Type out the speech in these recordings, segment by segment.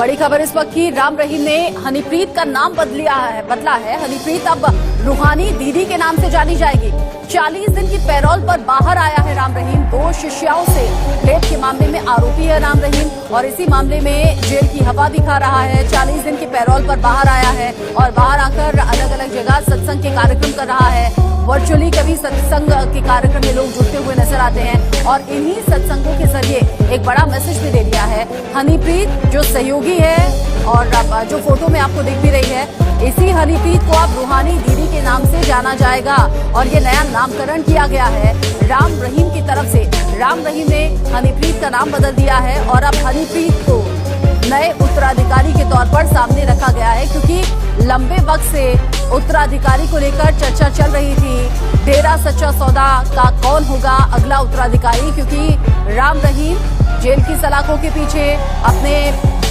बड़ी खबर इस वक्त की, राम रहीम ने हनीप्रीत का नाम बदला है। हनीप्रीत अब रूहानी दीदी के नाम से जानी जाएगी। 40 दिन की पैरोल पर बाहर आया है राम रहीम। 2 शिष्याओं से रेप के मामले में आरोपी है राम रहीम और इसी मामले में जेल की हवा भी खा रहा है। 40 दिन की पैरोल पर बाहर आया है और बाहर आकर अलग अलग जगह सत्संग के कार्यक्रम कर रहा है। वर्चुअली कभी सत्संग के कार्यक्रम में लोग जुड़ते हुए नजर आते हैं और इन्हीं सत्संगों के जरिए एक बड़ा मैसेज भी दे दिया है। हनीप्रीत जो सहयोगी है और जो फोटो में आपको दिख भी रही है, इसी हनीप्रीत को अब रूहानी दीदी के नाम से जाना जाएगा और ये नया नामकरण किया गया है राम रहीम की तरफ से। राम रहीम ने हनीप्रीत का नाम बदल दिया है और अब हनीप्रीत को नए उत्तराधिकारी के तौर पर सामने रखा गया है, क्योंकि लंबे वक्त से उत्तराधिकारी को लेकर चर्चा चल रही थी। डेरा सच्चा सौदा का कौन होगा अगला उत्तराधिकारी, क्योंकि राम रहीम जेल की सलाखों के पीछे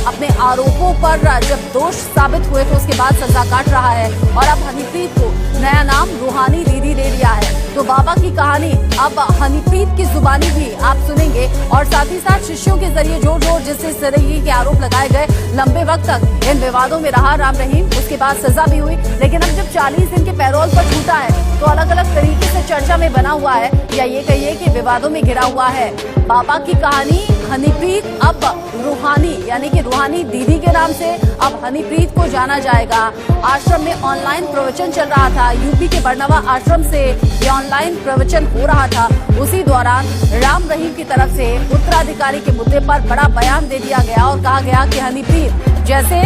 अपने आरोपों पर जब दोष साबित हुए तो उसके बाद सजा काट रहा है और अब हनीप्रीत को नया नाम रूहानी दीदी दे दिया है। तो बाबा की कहानी अब हनीप्रीत की जुबानी भी आप सुनेंगे और साथ ही साथ शिष्यों के जरिए जो जिस तरह के आरोप लगाए गए, लंबे वक्त तक इन विवादों में रहा राम रहीम, उसके बाद सजा भी हुई, लेकिन अब जब 40 दिन के पैरोल पर छूटा है तो अलग अलग तरीके से चर्चा में बना हुआ है या ये कहिए कि विवादों में घिरा हुआ है। बाबा की कहानी हनीप्रीत अब रूहानी यानी कि रूहानी दीदी के नाम से अब हनीप्रीत को जाना जाएगा। आश्रम में ऑनलाइन प्रवचन चल रहा था, यूपी के बरनवा आश्रम से ये ऑनलाइन प्रवचन हो रहा था। उसी दौरान राम रहीम की तरफ से उत्तराधिकारी के मुद्दे पर बड़ा बयान दे दिया गया और कहा गया कि हनीप्रीत जैसे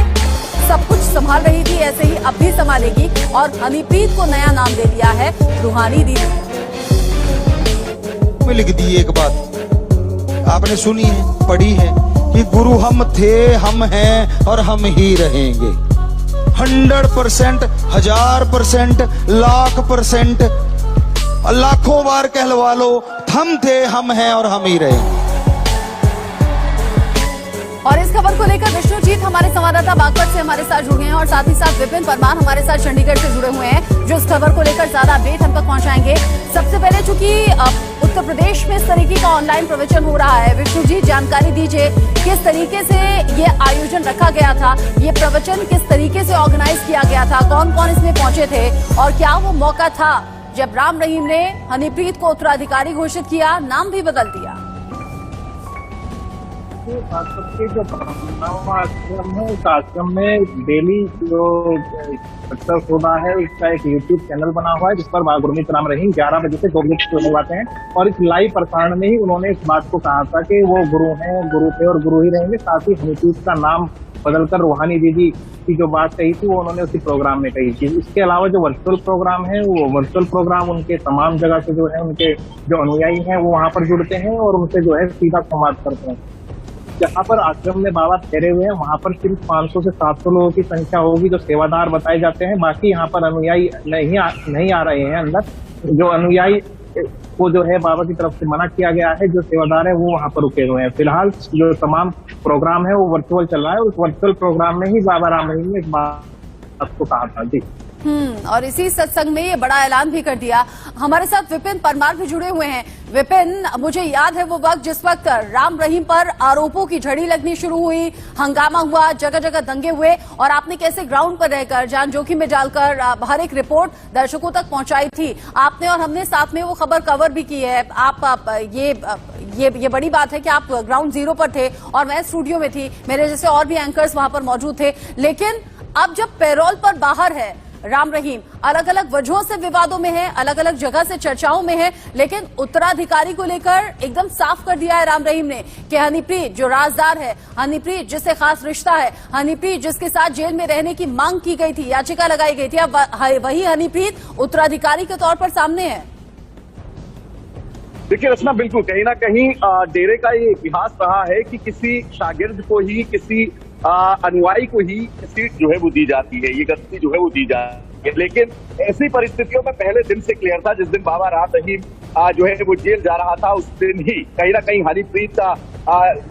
सब कुछ संभाल रही थी ऐसे ही अब भी संभालेगी और हनीप्रीत को नया नाम दे दिया है रूहानी दीदी। में लिख दी एक बात आपने सुनी है, पढ़ी है कि गुरु हम थे, हम हैं और हम ही रहेंगे। 100%, 1000%, लाख %, लाखों बार कहलवा लो, हम थे, हम हैं और हम ही रहेंगे। और इस खबर को लेकर विष्णुजीत हमारे संवाददाता बागपत से हमारे साथ जुड़ गए हैं और साथ ही साथ विपिन परमार हमारे साथ चंडीगढ़ से जुड़े हुए हैं, जो इस खबर को लेकर ज्यादा अपडेट हम तक पहुंचाएंगे। सबसे पहले चूंकि उत्तर प्रदेश में इस तरीके का ऑनलाइन प्रवचन हो रहा है, विष्णुजीत जानकारी दीजिए किस तरीके से ये आयोजन रखा गया था, ये प्रवचन किस तरीके से ऑर्गेनाइज किया गया था, कौन कौन इसमें पहुंचे थे और क्या वो मौका था जब राम रहीम ने हनीप्रीत को उत्तराधिकारी घोषित किया, नाम भी बदल दिया। जो आश्रम है उस आश्रम में डेली जो सत्संग होना है उसका एक यूट्यूब चैनल बना हुआ है जिस पर गुरमीत राम रहीम 11 बजे से 2 बजे तक करवाते हैं और इस लाइव प्रसारण में ही उन्होंने इस बात को कहा था कि वो गुरु हैं, गुरु थे और गुरु ही रहेंगे। साथ ही हनीप्रीत का नाम बदलकर रूहानी दीदी की जो बात कही थी वो उन्होंने उसी प्रोग्राम में कही थी। इसके अलावा जो वर्चुअल प्रोग्राम है वो वर्चुअल प्रोग्राम उनके तमाम जगह से जो है उनके जो अनुयायी हैं वो वहाँ पर जुड़ते हैं और उनसे जो है सीधा संवाद करते हैं। जहाँ पर आश्रम में बाबा ठहरे हुए हैं वहाँ पर सिर्फ 500 से 700 लोगों की संख्या होगी जो सेवादार बताए जाते हैं। बाकी यहाँ पर अनुयायी नहीं आ रहे हैं अंदर। जो अनुयायी को जो है बाबा की तरफ से मना किया गया है, जो सेवादार है वो वहाँ पर रुके हुए हैं। फिलहाल जो तमाम प्रोग्राम है वो वर्चुअल चल रहा है। उस वर्चुअल प्रोग्राम में ही बाबा राम रहीम ने इस बात को कहा था। जी और इसी सत्संग में ये बड़ा ऐलान भी कर दिया। हमारे साथ विपिन परमार भी जुड़े हुए हैं। विपिन, मुझे याद है वो वक्त जिस वक्त राम रहीम पर आरोपों की झड़ी लगनी शुरू हुई, हंगामा हुआ, जगह जगह दंगे हुए और आपने कैसे ग्राउंड पर रहकर जान जोखिम में डालकर हर एक रिपोर्ट दर्शकों तक पहुंचाई थी। आपने और हमने साथ में वो खबर कवर भी की है। आप ये बड़ी बात है कि आप ग्राउंड जीरो पर थे और मैं स्टूडियो में थी, मेरे जैसे और भी एंकर्स वहां पर मौजूद थे। लेकिन अब जब पैरोल पर बाहर है राम रहीम, अलग अलग वजहों से विवादों में है, अलग अलग जगह से चर्चाओं में है, लेकिन उत्तराधिकारी को लेकर एकदम साफ कर दिया है राम रहीम ने कि हनीप्रीत जो राजदार है, हनीप्रीत जिससे खास रिश्ता है, हनीप्रीत जिसके साथ जेल में रहने की मांग की गई थी, याचिका लगाई गई थी, अब वही हनीप्रीत उत्तराधिकारी के तौर पर सामने है। देखिए रचना, बिल्कुल कहीं ना कहीं डेरे का ये इतिहास रहा है कि किसी शागिर्द को ही, किसी अनुयायी को ही सीट जो है वो दी जाती है, ये गद्दी जो है वो दी जाती है। लेकिन ऐसी परिस्थितियों में पहले दिन से क्लियर था, जिस दिन बाबा राम रहीम जो है वो जेल जा रहा था उस दिन ही कहीं ना कहीं हनीप्रीत का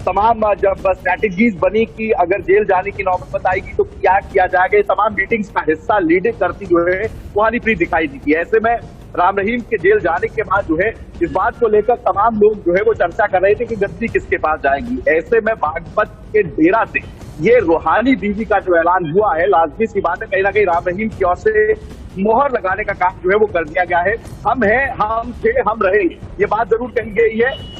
तमाम जब स्ट्रैटेजीज बनी कि अगर जेल जाने की नौबत आएगी तो क्या किया जाएगा, तमाम मीटिंग्स का हिस्सा लीड करती जो है वो हनीप्रीत दिखाई दी थी। ऐसे में राम रहीम के जेल जाने के बाद जो है इस बात को लेकर तमाम लोग जो है वो चर्चा कर रहे थे कि गद्दी किसके पास जाएगी। ऐसे में बागपत के डेरा से ये रूहानी दीदी का जो ऐलान हुआ है, लाजमी सी बात है कहीं ना कहीं राम रहीम की ओर से मोहर लगाने का काम जो है वो कर दिया गया है। हम हैं, हम थे, हम रहेंगे, ये बात जरूर कही गई है।